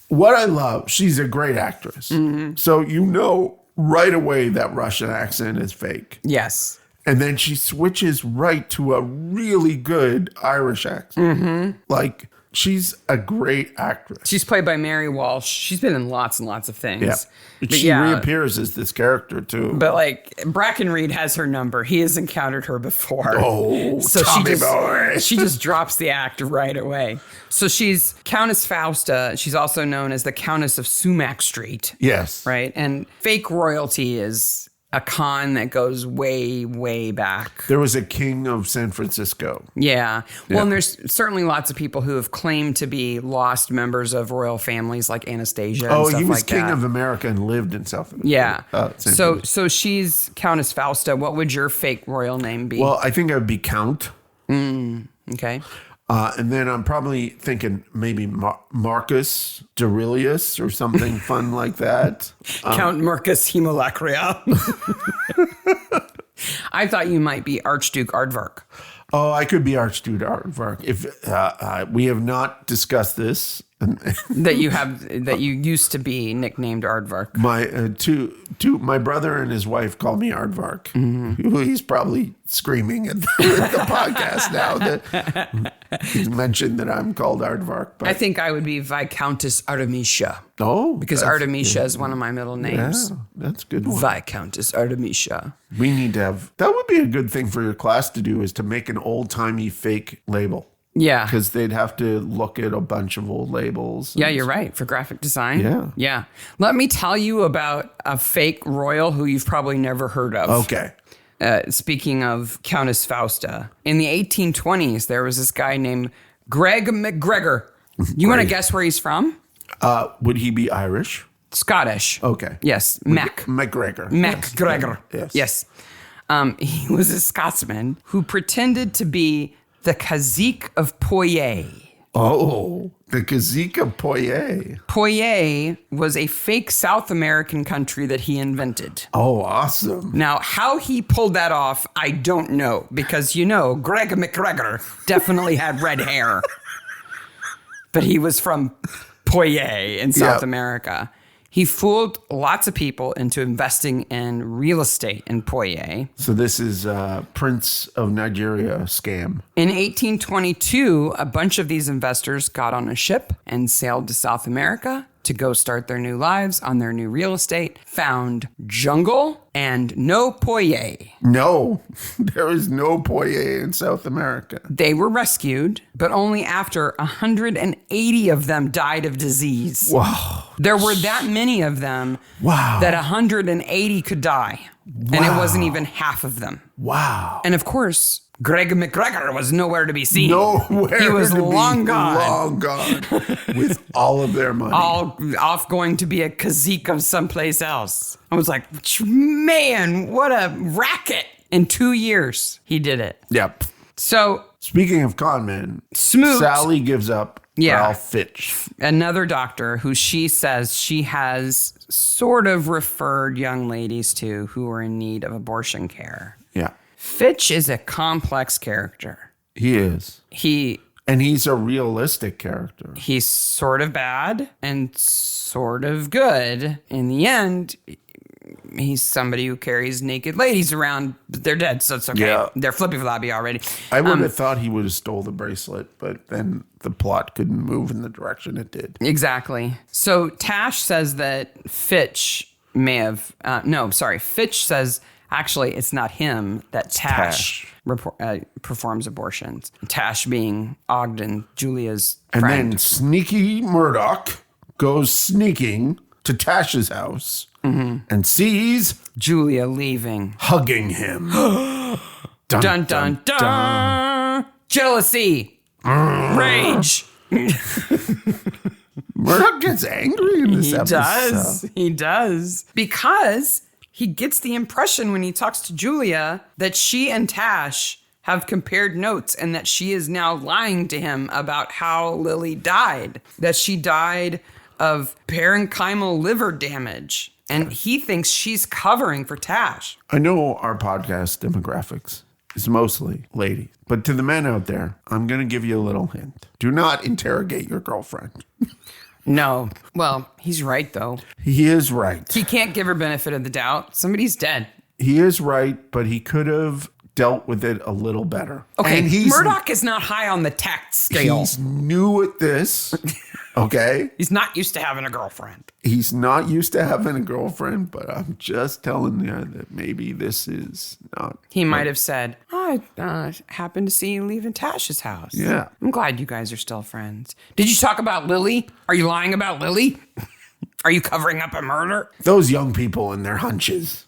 What I love, she's a great actress. Mm-hmm. So you know right away that Russian accent is fake. Yes. And then she switches right to a really good Irish accent. Mm-hmm. Like, she's a great actress. She's played by Mary Walsh. She's been in lots and lots of things. Yeah. But She reappears as this character, too. But like Brackenreed has her number. He has encountered her before. Oh, Tommy boy. She just drops the act right away. So she's Countess Fausta. She's also known as the Countess of Sumac Street. Yes. Right? And fake royalty is a con that goes way, way back. There was a king of San Francisco. Yeah. Well, and there's certainly lots of people who have claimed to be lost members of royal families like Anastasia and Oh, stuff he was like king that. of America and lived in South America. Yeah. San So she's Countess Fausta. What would your fake royal name be? Well, I think I would be Count. Okay. And then I'm probably thinking maybe Marcus Aurelius or something fun like that. Count Marcus Hemolacria. I thought you might be Archduke Aardvark. Oh, I could be Archduke Aardvark. If we have not discussed this. that you used to be nicknamed Aardvark. My brother and his wife call me Aardvark. Mm-hmm. He's probably screaming at the podcast now that he's mentioned that I'm called Aardvark. But I think I would be Viscountess Artemisia. Oh, because Artemisia is one of my middle names. Yeah, that's a good one. Viscountess Artemisia. We need to have, that would be a good thing for your class to do, is to make an old-timey fake label. Yeah. Because they'd have to look at a bunch of old labels. Yeah, you're right. For graphic design. Yeah. Yeah. Let me tell you about a fake royal who you've probably never heard of. Okay. Speaking of Countess Fausta, in the 1820s, there was this guy named Greg McGregor. You want to guess where he's from? Would he be Irish? Scottish. Okay. Yes. McGregor. MacGregor. Yes. He was a Scotsman who pretended to be the Cazique of Poitiers. Oh, the Cazique of Poitiers. Poitiers was a fake South American country that he invented. Oh, awesome. Now, how he pulled that off, I don't know. Because, Greg McGregor definitely had red hair. But he was from Poitiers in South America. He fooled lots of people into investing in real estate in Poitiers. So this is Prince of Nigeria scam. In 1822, a bunch of these investors got on a ship and sailed to South America to go start their new lives on their new real estate, found jungle and no Poitiers. No, there is no Poitiers in South America. They were rescued, but only after 180 of them died of disease. Wow. There were that many of them that 180 could die. And it wasn't even half of them. Wow. And of course, Greg McGregor was nowhere to be seen. Nowhere. He was to long be gone. Long gone. With all of their money. All off going to be a cazique of someplace else. I was like, man, what a racket. In 2 years, he did it. Yep. So, speaking of con men, Smoot, Sally gives up Ralph Fitch. Another doctor who she says she has sort of referred young ladies to who are in need of abortion care. Yeah. Fitch is a complex character. He is. And he's a realistic character. He's sort of bad and sort of good. In the end, he's somebody who carries naked ladies around, but they're dead, so it's okay. Yeah. They're flippy-floppy already. I would have thought he would have stole the bracelet, but then the plot couldn't move in the direction it did. Exactly. So Tash says that Fitch may have... Fitch says... Actually, it's not him that Tash. Performs abortions. Tash being Ogden, Julia's friend. And then sneaky Murdoch goes sneaking to Tash's house and sees Julia leaving. Hugging him. Dun, dun, dun, dun. Jealousy. Rage. Murdoch gets angry in this episode. He does. Because... he gets the impression when he talks to Julia that she and Tash have compared notes and that she is now lying to him about how Lily died, that she died of parenchymal liver damage. And he thinks she's covering for Tash. I know our podcast demographics is mostly ladies, but to the men out there, I'm going to give you a little hint. Do not interrogate your girlfriend. No. Well, he's right, though. He is right. He can't give her benefit of the doubt. Somebody's dead. He is right, but he could have dealt with it a little better. Okay, and Murdoch is not high on the tact scale. He's new at this, okay? He's not used to having a girlfriend. He's not used to having a girlfriend, but I'm just telling you that maybe this is not... He might have said, I happened to see you leaving Tash's house. Yeah. I'm glad you guys are still friends. Did you talk about Lily? Are you lying about Lily? Are you covering up a murder? Those young people and their hunches.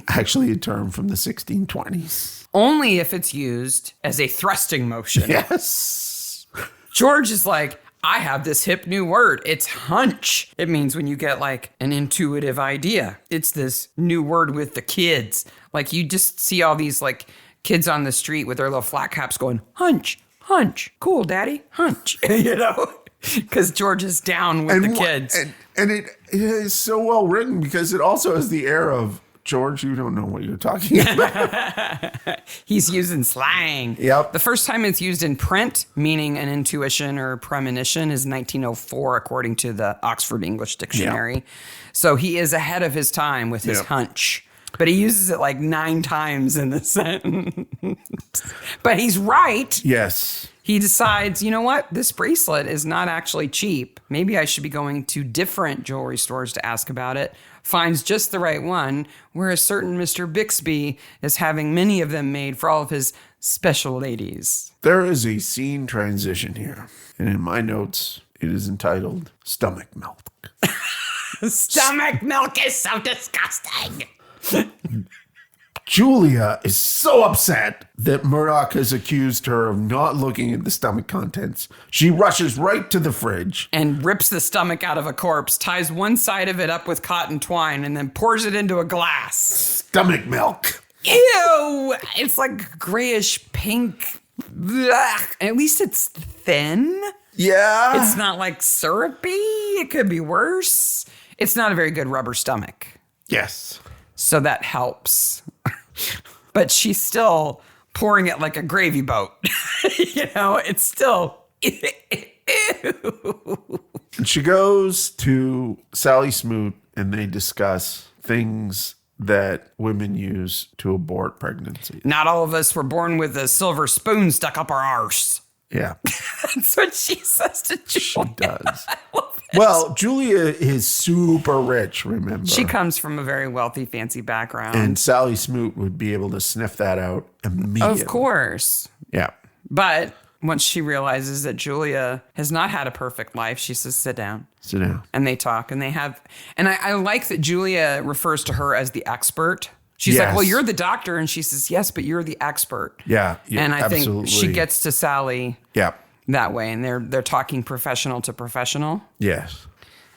Actually a term from the 1620s. Only if it's used as a thrusting motion. Yes. George is like, I have this hip new word. It's hunch. It means when you get like an intuitive idea. It's this new word with the kids. Like you just see all these like kids on the street with their little flat caps going, hunch, hunch. Cool, daddy, hunch. You know? Because George is down with the kids. And it is so well written because it also has the air of, George, you don't know what you're talking about. He's using slang. Yep. The first time it's used in print, meaning an intuition or premonition, is 1904, according to the Oxford English Dictionary. Yep. So he is ahead of his time with his hunch. But he uses it like 9 times in the sentence. But he's right. Yes. He decides, you know what? This bracelet is not actually cheap. Maybe I should be going to different jewelry stores to ask about it. Finds just the right one, where a certain Mr. Bixby is having many of them made for all of his special ladies. There is a scene transition here. And in my notes, it is entitled Stomach Milk. Stomach milk is so disgusting. Julia is so upset that Murdoch has accused her of not looking at the stomach contents. She rushes right to the fridge. And rips the stomach out of a corpse, ties one side of it up with cotton twine, and then pours it into a glass. Stomach milk. Ew! It's like grayish pink. Blech. At least it's thin. Yeah. It's not like syrupy. It could be worse. It's not a very good rubber stomach. Yes. So that helps. But she's still pouring it like a gravy boat. It's still... And she goes to Sally Smoot and they discuss things that women use to abort pregnancy. Not all of us were born with a silver spoon stuck up our arse. Yeah. That's what she says to Julia. She does. Well, Julia is super rich, remember? She comes from a very wealthy, fancy background. And Sally Smoot would be able to sniff that out immediately. Of course. Yeah. But once she realizes that Julia has not had a perfect life, she says, sit down. Sit down. And they talk and they have... And I like that Julia refers to her as the expert. She's like, well, you're the doctor. And she says, yes, but you're the expert. Yeah. And I absolutely. think she gets to Sally that way. And they're talking professional to professional. Yes.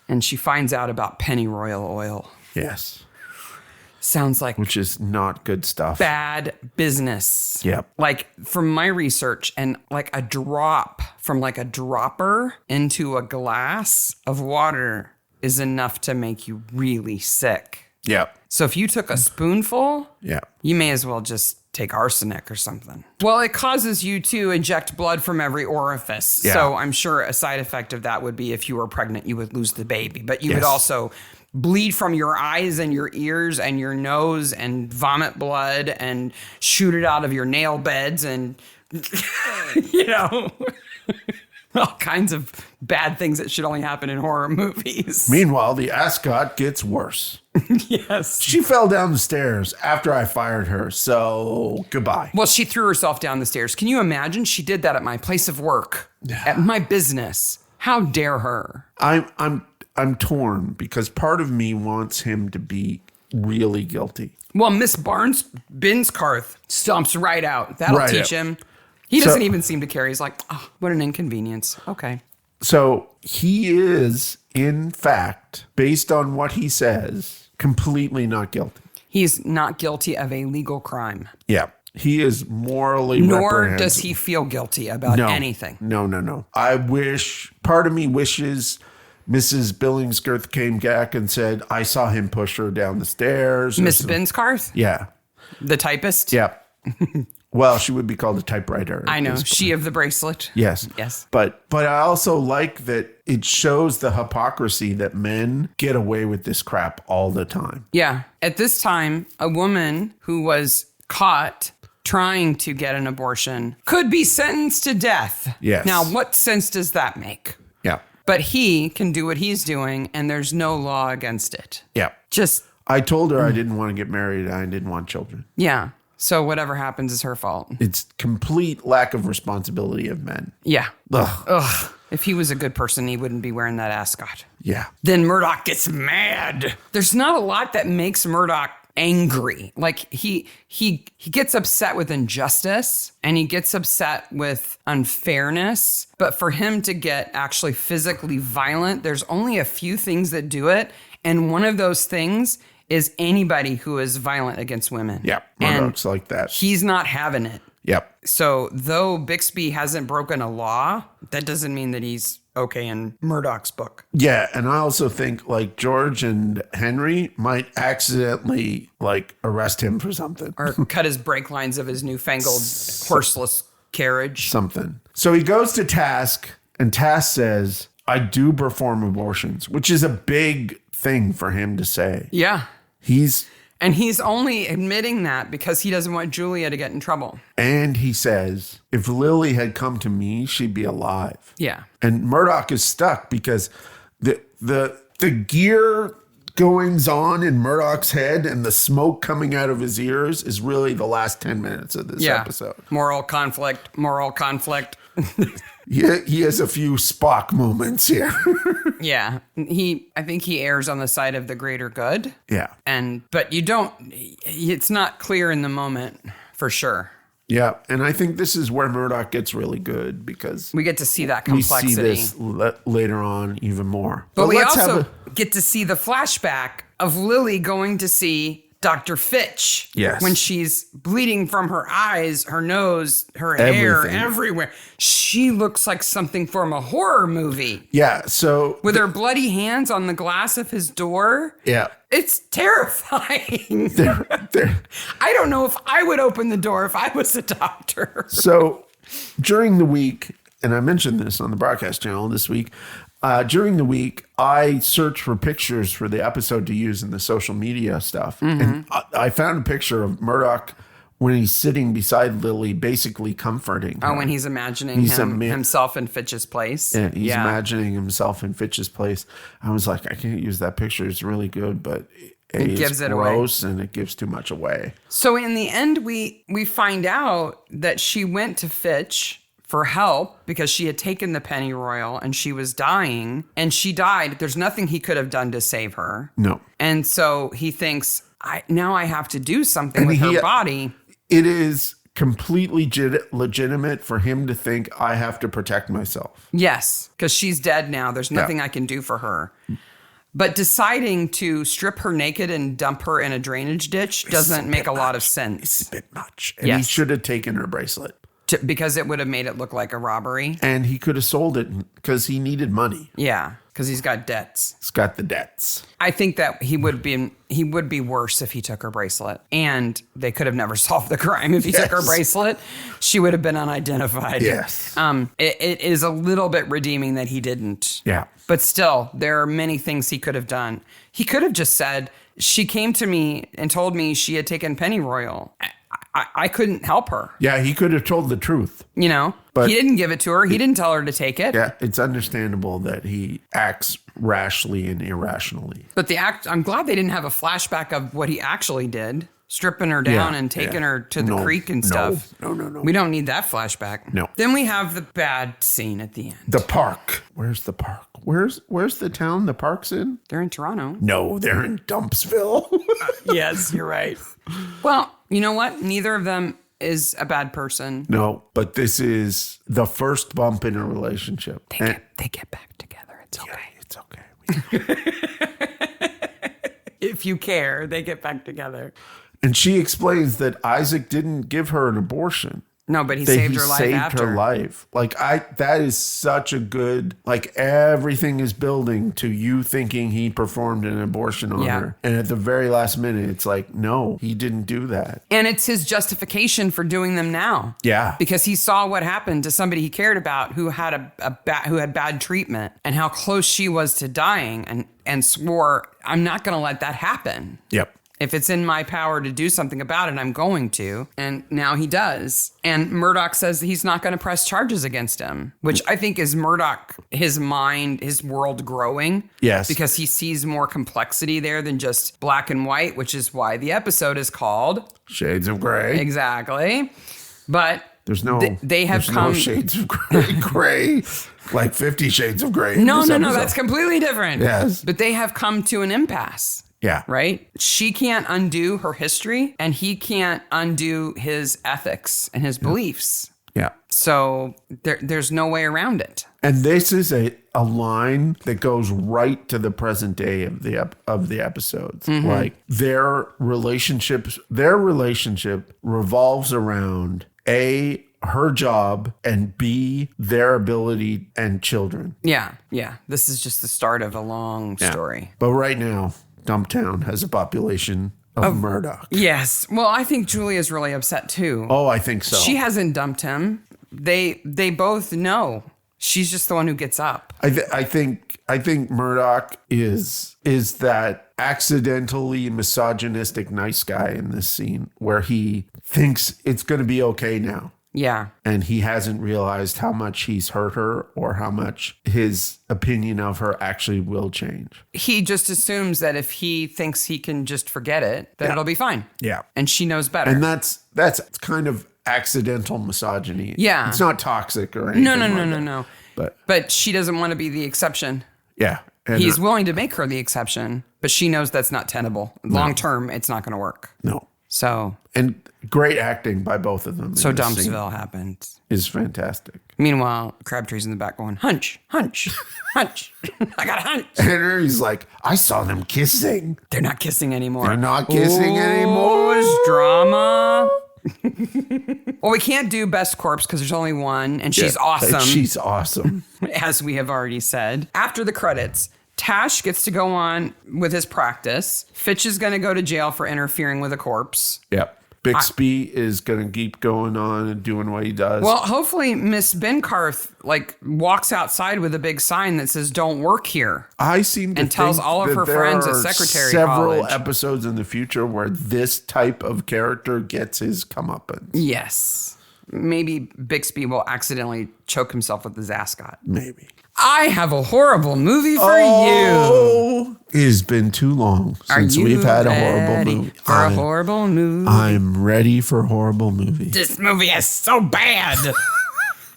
And she finds out about pennyroyal oil. Yes. Sounds like... Which is not good stuff. Bad business. Yep. Like from my research, and like a drop from like a dropper into a glass of water is enough to make you really sick. Yep. So if you took a spoonful, you may as well just take arsenic or something. Well, it causes you to inject blood from every orifice. Yeah. So I'm sure a side effect of that would be if you were pregnant, you would lose the baby. But you would also bleed from your eyes and your ears and your nose and vomit blood and shoot it out of your nail beds and, all kinds of bad things that should only happen in horror movies. Meanwhile, the ascot gets worse. Yes. She fell down the stairs after I fired her, so goodbye. Well, she threw herself down the stairs. Can you imagine? She did that at my place of work, at my business. How dare her? I'm torn because part of me wants him to be really guilty. Well, Miss Binscarth stomps right out. That'll teach him. He doesn't even seem to care. He's like, oh, what an inconvenience. Okay. So he is, in fact, based on what he says, completely not guilty. He's not guilty of a legal crime. Yeah. He is morally Nor does he feel guilty about anything. No. Part of me wishes Mrs. Billingsgirth came back and said, I saw him push her down the stairs. Miss Binscarth? Yeah. The typist? Yeah. Well, she would be called a typewriter. I know. She of the bracelet. Yes. Yes. But I also like that it shows the hypocrisy that men get away with this crap all the time. Yeah. At this time, a woman who was caught trying to get an abortion could be sentenced to death. Yes. Now, what sense does that make? Yeah. But he can do what he's doing, and there's no law against it. Yeah. I told her I didn't want to get married. I didn't want children. Yeah. So whatever happens is her fault. It's complete lack of responsibility of men. Yeah. Ugh. If he was a good person, he wouldn't be wearing that ascot. Yeah. Then Murdoch gets mad. There's not a lot that makes Murdoch angry. Like he gets upset with injustice and he gets upset with unfairness. But for him to get actually physically violent, there's only a few things that do it. And one of those things is anybody who is violent against women. Yeah, Murdoch's like that. He's not having it. Yep. So though Bixby hasn't broken a law, that doesn't mean that he's okay in Murdoch's book. Yeah, and I also think like George and Henry might accidentally like arrest him for something. Or cut his brake lines of his newfangled horseless carriage. Something. So he goes to Task and Task says, I do perform abortions, which is a big thing for him to say. Yeah. And he's only admitting that because he doesn't want Julia to get in trouble. And he says, if Lily had come to me, she'd be alive. Yeah. And Murdoch is stuck because the gear goings on in Murdoch's head and the smoke coming out of his ears is really the last 10 minutes of this episode. Moral conflict. He has a few Spock moments here. Yeah. I think he errs on the side of the greater good. Yeah. But it's not clear in the moment for sure. Yeah, and I think this is where Murdoch gets really good because we get to see that complexity. We see this later on even more. But we also get to see the flashback of Lily going to see Dr. Fitch. Yes. When she's bleeding from her eyes, her nose, her hair, everywhere. She looks like something from a horror movie. Yeah, so... With her bloody hands on the glass of his door. Yeah. It's terrifying. I don't know if I would open the door if I was a doctor. So during the week, and I mentioned this on the broadcast channel this week, during the week, I searched for pictures for the episode to use in the social media stuff. Mm-hmm. And I found a picture of Murdoch when he's sitting beside Lily, basically comforting her. Oh, when he's imagining himself in Fitch's place. Yeah, he's imagining himself in Fitch's place. I was like, I can't use that picture. It's really good, but it gives it gross away. And it gives too much away. So in the end, we find out that she went to Fitch for help because she had taken the pennyroyal and she was dying and she died. There's nothing he could have done to save her. No. And so he thinks, now I have to do something with her body. It is completely legitimate for him to think I have to protect myself. Yes, because she's dead now. There's nothing I can do for her. But deciding to strip her naked and dump her in a drainage ditch doesn't make a lot of sense. It's a bit much. And he should have taken her bracelet. Because it would have made it look like a robbery. And he could have sold it because he needed money. Yeah, because he's got debts. He's got the debts. I think that he would be worse if he took her bracelet. And they could have never solved the crime if he took her bracelet. She would have been unidentified. Yes. It is a little bit redeeming that he didn't. Yeah. But still, there are many things he could have done. He could have just said, she came to me and told me she had taken pennyroyal. I couldn't help her. Yeah, he could have told the truth. But he didn't give it to her. He didn't tell her to take it. Yeah, it's understandable that he acts rashly and irrationally. But I'm glad they didn't have a flashback of what he actually did. Stripping her down and taking her to the creek and stuff. No. We don't need that flashback. No. Then we have the bad scene at the end. The park. Where's the park? Where's the town the park's in? They're in Toronto. No, they're in Dumpsville. Yes, you're right. Well, you know what? Neither of them is a bad person. No, but this is the first bump in a relationship. They get back together. It's okay. Yeah, it's okay. If you care, they get back together. And she explains that Isaac didn't give her an abortion. No, but he saved her life after. Her life. That is such a good, everything is building to you thinking he performed an abortion on her. And at the very last minute, it's like, no, he didn't do that. And it's his justification for doing them now. Yeah. Because he saw what happened to somebody he cared about who had who had bad treatment and how close she was to dying and swore, I'm not going to let that happen. Yep. If it's in my power to do something about it, I'm going to. And now he does. And Murdoch says he's not going to press charges against him, which I think is Murdoch, his mind, his world growing. Yes. Because he sees more complexity there than just black and white, which is why the episode is called Shades of Grey. Exactly. But there's no shades of gray, like 50 Shades of Grey. No, that's completely different. Yes. But they have come to an impasse. Yeah. Right? She can't undo her history and he can't undo his ethics and his beliefs. Yeah. So there's no way around it. And this is a line that goes right to the present day of the episodes. Mm-hmm. Like their relationship revolves around A, her job, and B, their ability and children. Yeah. This is just the start of a long story. But right now, Dumptown has a population of Murdoch. Yes. Well, I think Julia's really upset too. Oh, I think so. She hasn't dumped him. They both know. She's just the one who gets up. I think Murdoch is that accidentally misogynistic nice guy in this scene where he thinks it's going to be okay now. Yeah. And he hasn't realized how much he's hurt her or how much his opinion of her actually will change. He just assumes that if he thinks he can just forget it, that it'll be fine. Yeah. And she knows better. And that's kind of accidental misogyny. Yeah. It's not toxic or anything. No. But she doesn't want to be the exception. Yeah. And He's willing to make her the exception, but she knows that's not tenable. Long term, it's not going to work. no. So And great acting by both of them. So in this scene Dumpsville happened. is fantastic. Meanwhile, Crabtree's in the back going, hunch, hunch, hunch. I got a hunch. And he's like, I saw them kissing. They're not kissing anymore. They're not kissing anymore. It's drama. Well, we can't do Best Corpse because there's only one, and she's awesome. She's awesome. As we have already said. After the credits, Tash gets to go on with his practice. Fitch is going to go to jail for interfering with a corpse. Yep. Bixby is going to keep going on and doing what he does. Well, hopefully Miss Bencarth walks outside with a big sign that says "Don't work here." I seem to and tells think all of that her there friends at are Secretary several College. episodes in the future where this type of character gets his comeuppance. Yes. Maybe Bixby will accidentally choke himself with his ascot. Maybe. I have a horrible movie for you. Oh, it has been too long since we've had a horrible movie. For a horrible movie. I'm ready for horrible movies. This movie is so bad.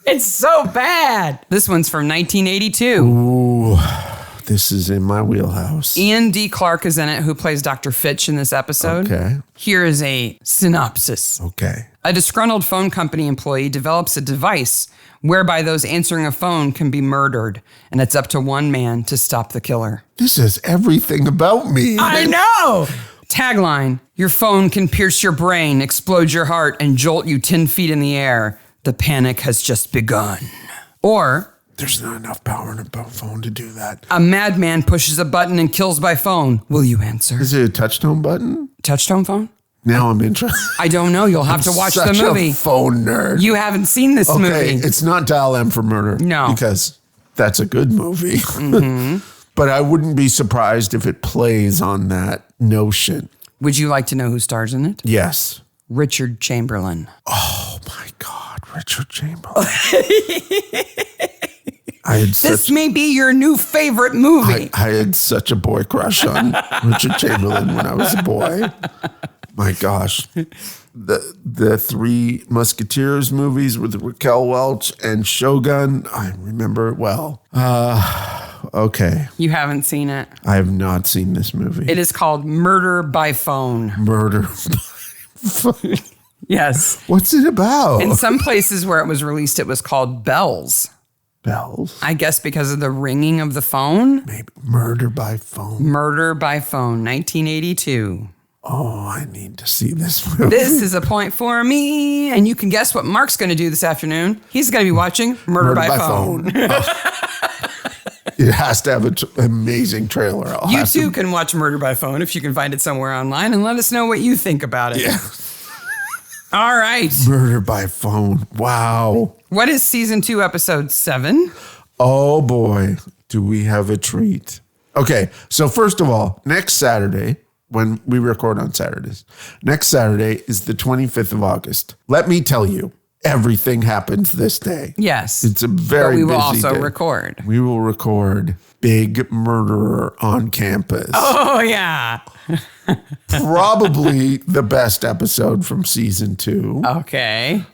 It's so bad. This one's from 1982. Ooh, this is in my wheelhouse. Ian D. Clarke is in it, who plays Dr. Fitch in this episode. Okay. Here is a synopsis. Okay. A disgruntled phone company employee develops a device whereby those answering a phone can be murdered, and it's up to one man to stop the killer. This is everything about me. I know! Tagline, your phone can pierce your brain, explode your heart, and jolt you 10 feet in the air. The panic has just begun. Or, there's not enough power in a phone to do that. a madman pushes a button and kills by phone. Will you answer? Is it a touch-tone button? Touch-tone phone? Now I'm interested. I don't know. You'll have to watch the Such movie. a phone nerd. You haven't seen this Okay, movie. it's not Dial M for Murder. No. Because that's a good movie. Mm-hmm. But I wouldn't be surprised if it plays on that notion. Would you like to know who stars in it? Yes. Richard Chamberlain. Oh my God, Richard Chamberlain. This may be your new favorite movie. I had such a boy crush on Richard Chamberlain when I was a boy. My gosh. The Three Musketeers movies with Raquel Welch and Shogun, I remember it well. Okay. You haven't seen it. I have not seen this movie. It is called Murder by Phone. Murder. Yes. What's it about? In some places where it was released, it was called Bells. Bells? I guess because of the ringing of the phone. Maybe Murder by Phone. Murder by Phone, 1982. Oh, I need to see this movie. This is a point for me. And you can guess what Mark's going to do this afternoon. He's going to be watching Murder by Phone. It has to have an amazing trailer. You too can watch Murder by Phone if you can find it somewhere online, and let us know what you think about it. Yeah. All right. Murder by Phone. Wow. What is season 2, episode 7? Oh boy, do we have a treat. Okay, so first of all, next Saturday, when we record on Saturdays, next Saturday is the 25th of August. Let me tell you, everything happens this day. Yes. It's a very busy But we will also day. record. We will record Big Murderer on Campus. Oh, yeah. Probably the best episode from season 2. Okay.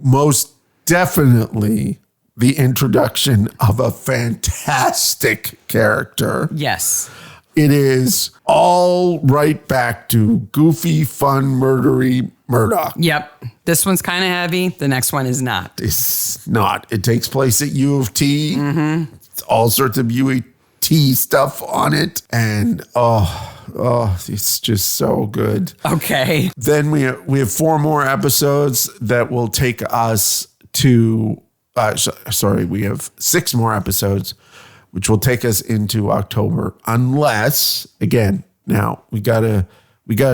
Most definitely the introduction of a fantastic character. Yes. It is all right back to goofy, fun, murdery Murdoch. Yep. This one's kind of heavy. The next one is not. It's not. It takes place at U of T. Mm-hmm. It's all sorts of U of T stuff on it. And it's just so good. Okay. Then we have 4 more episodes that will take us to, we have 6 more episodes, which will take us into October, unless, again, now we gotta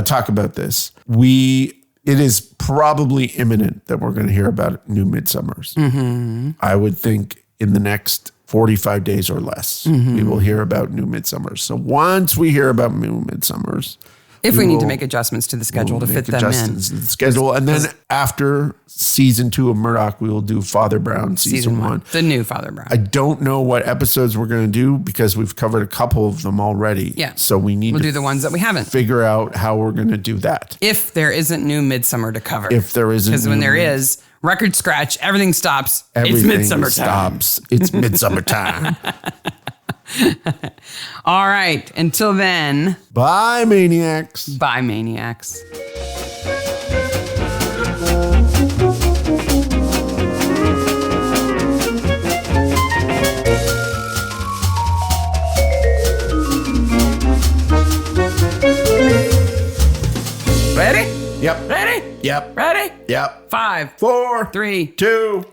talk about this. It is probably imminent that we're going to hear about New Midsummers. Mm-hmm. I would think in the next 45 days or less, we will hear about New Midsummers. So once we hear about New Midsummers, if we need to make adjustments to the schedule to fit them in. To the schedule. And then after season 2 of Murdoch, we will do Father Brown season 1. The new Father Brown. I don't know what episodes we're going to do because we've covered a couple of them already. Yeah. So we'll do the ones that we haven't. Figure out how we're going to do that. If there isn't New Midsummer to cover. If there isn't. Because when there is, record scratch, everything stops. Everything it's Midsummer time. stops. It's Midsummer time. All right. Until then, Bye, Maniacs. bye, Maniacs. Ready? Yep. Ready? Yep. Ready? Yep. 5, 4, 3, 2,